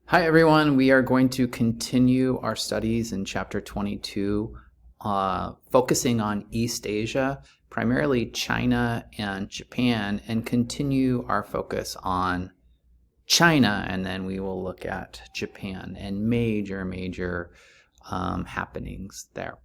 Hi everyone, we are going to continue our studies in chapter 22, focusing on East Asia, primarily China and Japan, and continue our focus on China, and then we will look at Japan and major happenings there.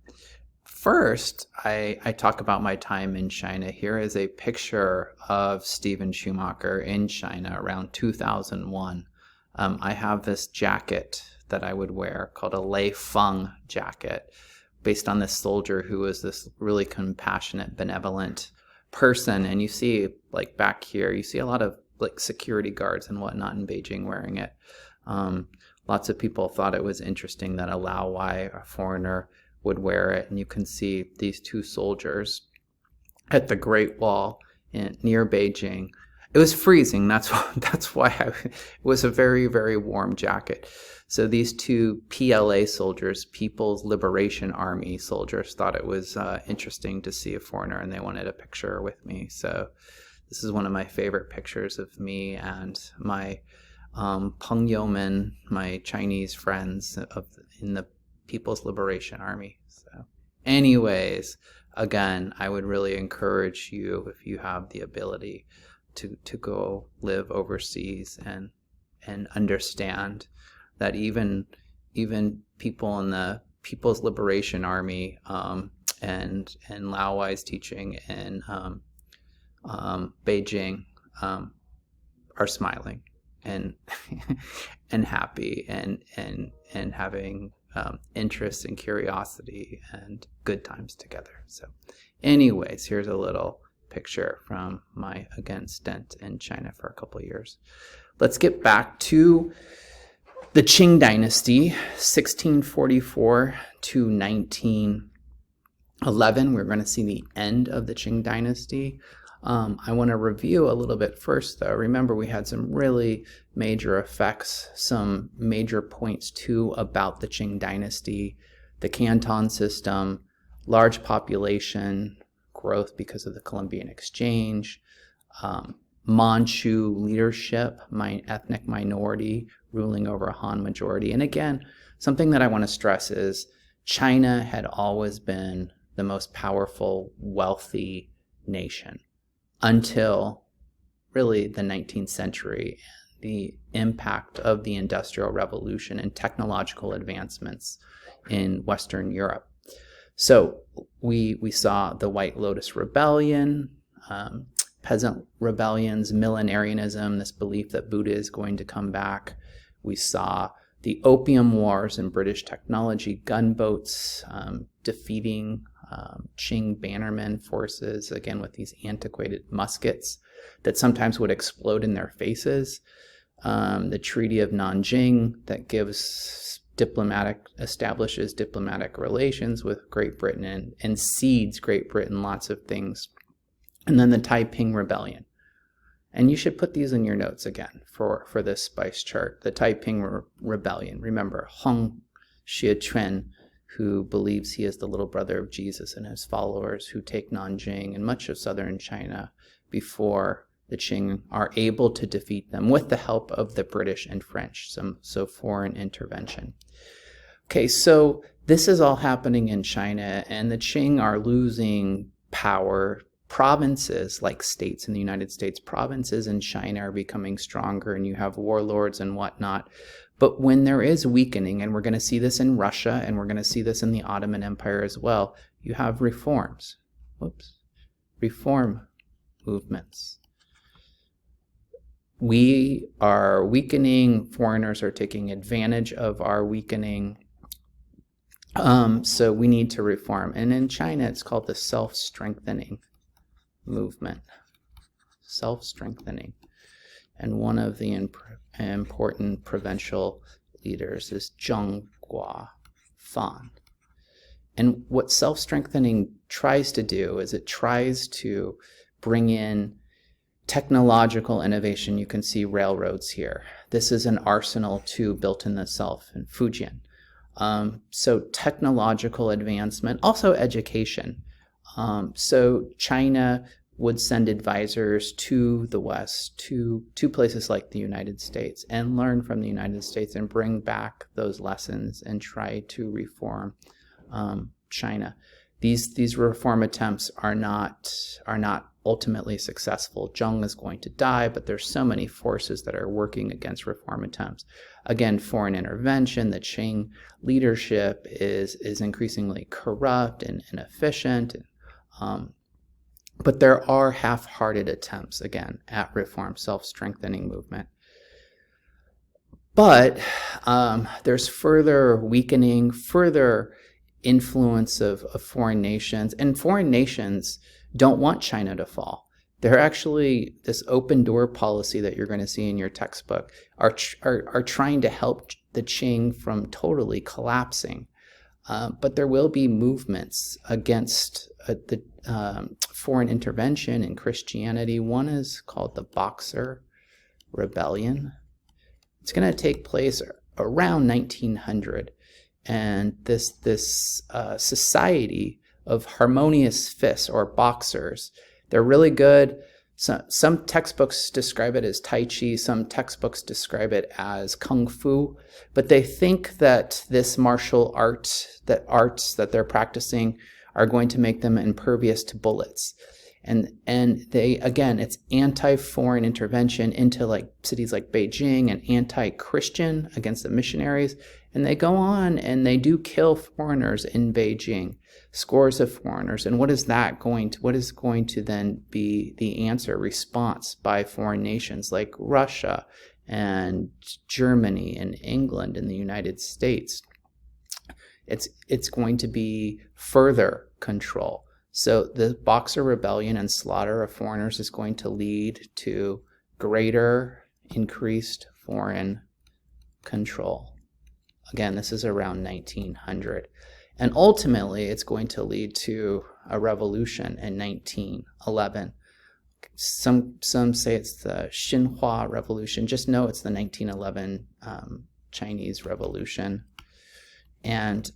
First, I talk about my time in China. Here is a picture of Steven Schumacher in China around 2001. I have this jacket that I would wear called a Lei Feng jacket, based on this soldier who was this really compassionate, benevolent person. And you see, like back here, you see a lot of like security guards and whatnot in Beijing wearing it. Lots of people thought it was interesting that a Laowai, a foreigner, would wear it. And you can see these two soldiers at the Great Wall near Beijing. It was freezing. That's why it was a very warm jacket. So these two PLA soldiers, People's Liberation Army soldiers, thought it was interesting to see a foreigner, and they wanted a picture with me. So this is one of my favorite pictures of me and my Pengyoumen, my Chinese friends in the People's Liberation Army. So anyways, again, I would really encourage you, if you have the ability, to go live overseas and understand that even people in the People's Liberation Army and Laowai's teaching in Beijing are smiling and and happy and having interest and curiosity and good times together. So anyways, here's a little picture from my, again, stint in China for a couple of years. Let's get back to the Qing Dynasty, 1644 to 1911. We're going to see the end of the Qing Dynasty. I want to review a little bit first, though. Remember, we had some really major effects, some major points, too, about the Qing Dynasty, the Canton system, large population growth because of the Columbian Exchange, Manchu leadership, ethnic minority ruling over a Han majority. And again, something that I want to stress is China had always been the most powerful, wealthy nation until really the 19th century, the impact of the Industrial Revolution and technological advancements in Western Europe. So we saw the White Lotus Rebellion, peasant rebellions, millenarianism, this belief that Buddha is going to come back. We saw the Opium Wars and British technology, gunboats defeating Qing bannermen forces, again with these antiquated muskets that sometimes would explode in their faces. The Treaty of Nanjing that establishes diplomatic relations with Great Britain and cedes Great Britain lots of things. And then the Taiping Rebellion. And you should put these in your notes again for this spice chart. The Taiping Rebellion. Remember, Hong Xiuquan, who believes he is the little brother of Jesus, and his followers who take Nanjing and much of southern China before the Qing are able to defeat them with the help of the British and French, so foreign intervention. Okay, so this is all happening in China, and the Qing are losing power. Provinces, like states in the United States, provinces in China are becoming stronger, and you have warlords and whatnot. But when there is weakening, and we're going to see this in Russia, and we're going to see this in the Ottoman Empire as well, you have reforms. Reform movements. We are weakening, foreigners are taking advantage of our weakening, so we need to reform. And in China, it's called the self-strengthening movement. Self-strengthening. And one of the important provincial leaders is Zheng Guofan. And what self-strengthening tries to do is it tries to bring in technological innovation. You can see railroads here. This is an arsenal too built in the self in Fujian. So technological advancement, also education. So China would send advisors to the West, to places like the United States, and learn from the United States and bring back those lessons and try to reform China. These reform attempts are not ultimately successful. Zheng is going to die, but there's so many forces that are working against reform attempts. Again, foreign intervention, the Qing leadership is increasingly corrupt and inefficient. But there are half-hearted attempts, again, at reform, self-strengthening movement. But there's further weakening, further influence of foreign nations, and foreign nations don't want China to fall. They're actually, this open door policy that you're going to see in your textbook are trying to help the Qing from totally collapsing. But there will be movements against the foreign intervention in Christianity. One is called the Boxer Rebellion. It's going to take place around 1900. And this society of harmonious fists, or boxers, they're really good. Some textbooks describe it as Tai Chi, some textbooks describe it as Kung Fu, but they think that this martial arts that they're practicing are going to make them impervious to bullets. And they, again, it's anti-foreign intervention into like cities like Beijing, and anti-Christian against the missionaries. And they go on and they do kill foreigners in Beijing, scores of foreigners. And what is going to then be the response by foreign nations like Russia and Germany and England and the United States? It's going to be further control. So the Boxer Rebellion and slaughter of foreigners is going to lead to greater increased foreign control. Again, this is around 1900. And ultimately, it's going to lead to a revolution in 1911. Some say it's the Xinhua Revolution. Just know it's the 1911 Chinese Revolution. And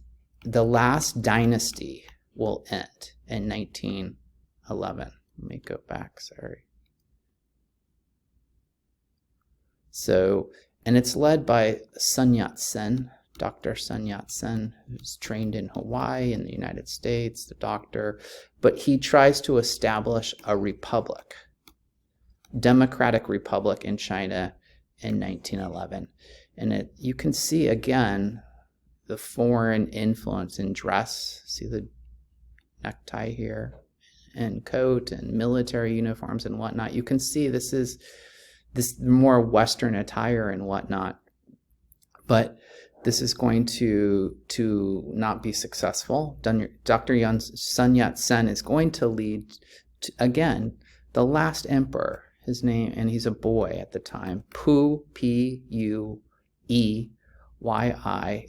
the last dynasty will end in 1911. Let me go back, sorry. So, and it's led by Sun Yat-sen, Dr. Sun Yat-sen, who's trained in Hawaii in the United States, the doctor, but he tries to establish a republic, democratic republic in China in 1911. And you can see, again, the foreign influence in dress. See the necktie here, and coat, and military uniforms and whatnot. You can see this is this more Western attire and whatnot. But this is going to not be successful. Dr. Sun Yat-sen is going to lead to, again, the last emperor, his name, and he's a boy at the time, Puyi,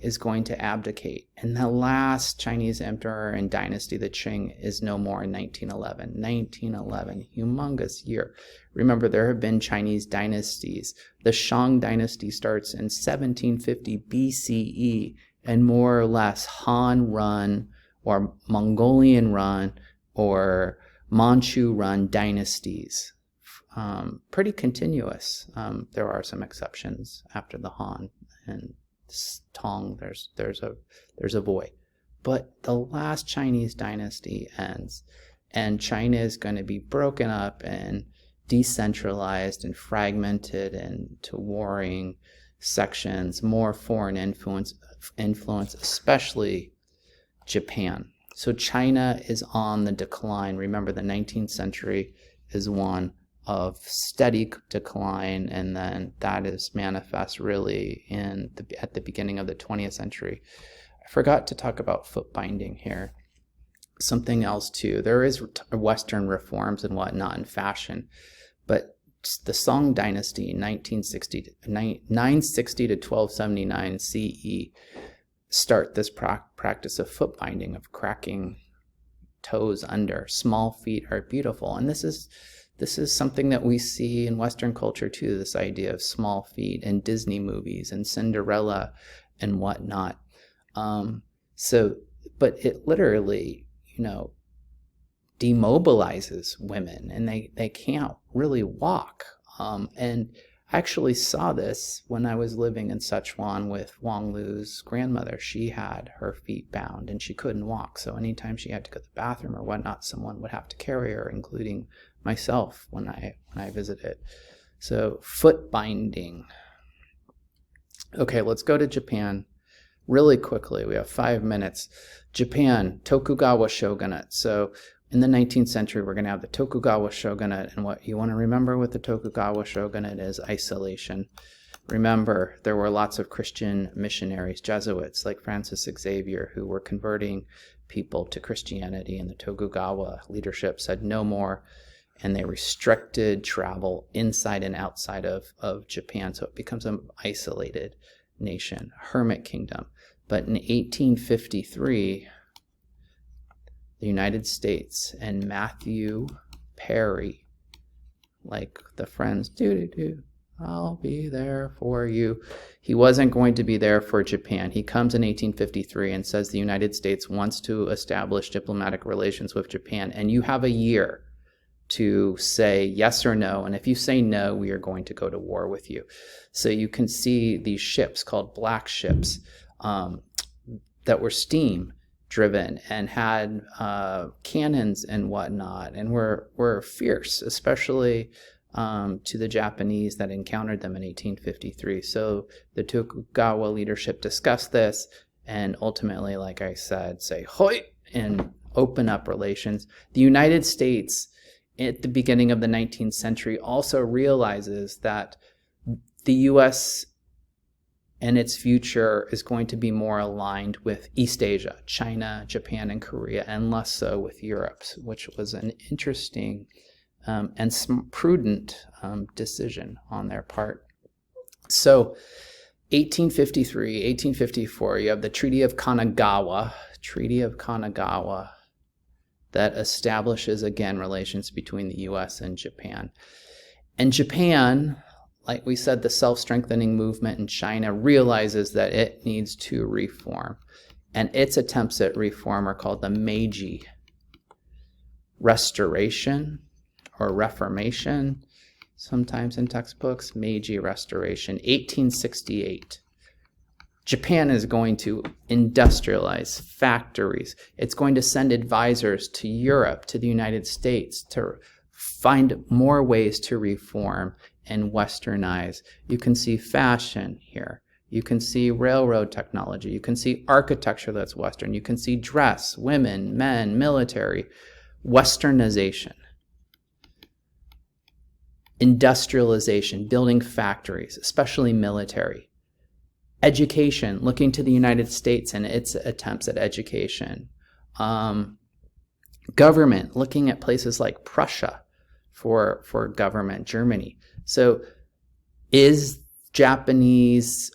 is going to abdicate. And the last Chinese emperor and dynasty, the Qing, is no more in 1911. 1911, humongous year. Remember, there have been Chinese dynasties. The Shang dynasty starts in 1750 BCE, and more or less Han-run or Mongolian-run or Manchu-run dynasties. Pretty continuous. There are some exceptions after the Han and Tang. There's a void, but the last Chinese dynasty ends, and China is going to be broken up and decentralized and fragmented into warring sections, more foreign influence, especially Japan. So China is on the decline. Remember, the 19th century is one of steady decline, and then that is manifest really at the beginning of the 20th century. I forgot to talk about foot binding here. Something else too. There is Western reforms and whatnot in fashion, but the Song Dynasty in 960 to 1279 CE start this practice of foot binding, of cracking toes under. Small feet are beautiful, and this is something that we see in Western culture too, this idea of small feet in Disney movies and Cinderella and whatnot. But it literally, demobilizes women, and they can't really walk. And I actually saw this when I was living in Sichuan with Wang Lu's grandmother. She had her feet bound and she couldn't walk. So anytime she had to go to the bathroom or whatnot, someone would have to carry her, including myself when I visited. So foot binding. Okay, let's go to Japan really quickly. We have 5 minutes. Japan, Tokugawa shogunate. So in the 19th century, we're going to have the Tokugawa shogunate, and what you want to remember with the Tokugawa shogunate is isolation. Remember, there were lots of Christian missionaries, Jesuits, like Francis Xavier, who were converting people to Christianity, and the Tokugawa leadership said no more, and they restricted travel inside and outside of Japan, so it becomes an isolated nation, hermit kingdom. But in 1853, the United States and Matthew Perry, like the Friends, I'll be there for you. He wasn't going to be there for Japan. He comes in 1853 and says the United States wants to establish diplomatic relations with Japan, and you have a year to say yes or no, and if you say no, we are going to go to war with you. So you can see these ships called black ships that were steam driven and had cannons and whatnot, and were fierce, especially to the Japanese that encountered them in 1853. So the Tokugawa leadership discussed this and ultimately, like I said, say hoi and open up relations. The United States at the beginning of the 19th century also realizes that the U.S. and its future is going to be more aligned with East Asia, China, Japan, and Korea, and less so with Europe, which was an interesting and prudent decision on their part. So 1853, 1854, you have the Treaty of Kanagawa, that establishes, again, relations between the U.S. and Japan. And Japan, like we said, the self-strengthening movement in China realizes that it needs to reform. And its attempts at reform are called the Meiji Restoration or Reformation, sometimes in textbooks, Meiji Restoration, 1868. Japan is going to industrialize factories. It's going to send advisors to Europe, to the United States, to find more ways to reform and westernize. You can see fashion here. You can see railroad technology. You can see architecture that's Western. You can see dress, women, men, military. Westernization. Industrialization, building factories, especially military. Education, looking to the United States and its attempts at education. Government, looking at places like Prussia for government, Germany. So is Japanese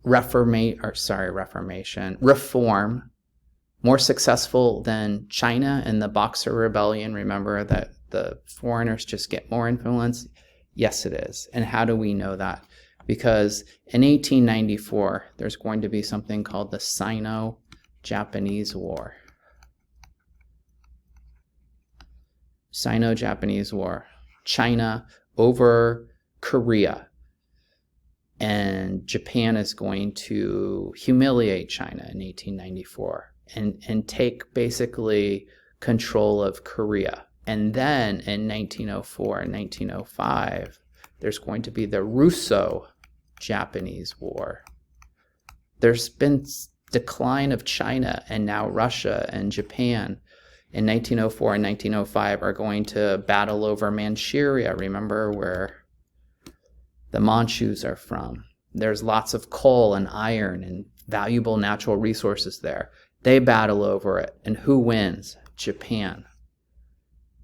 reform more successful than China in the Boxer Rebellion? Remember that the foreigners just get more influence? Yes, it is. And how do we know that? Because in 1894, there's going to be something called the Sino-Japanese War. Sino-Japanese War. China over Korea. And Japan is going to humiliate China in 1894 and take basically control of Korea. And then in 1904 and 1905, there's going to be the Russo-Japanese War. There's been decline of China, and now Russia and Japan in 1904 and 1905 are going to battle over Manchuria. Remember where the Manchus are from. There's lots of coal and iron and valuable natural resources there. They battle over it. And who wins? Japan.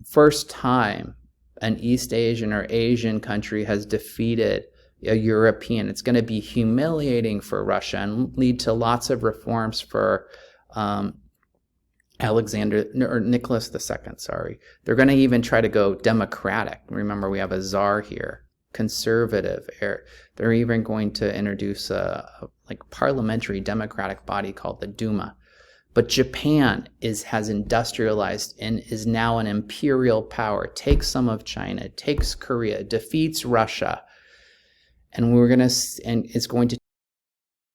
First time an East Asian or Asian country has defeated a European. It's going to be humiliating for Russia and lead to lots of reforms for Nicholas II, sorry. They're going to even try to go democratic. Remember, we have a czar here. Conservative. They're even going to introduce a parliamentary democratic body called the Duma. But Japan has industrialized and is now an imperial power, takes some of China, takes Korea, defeats Russia, and it's going to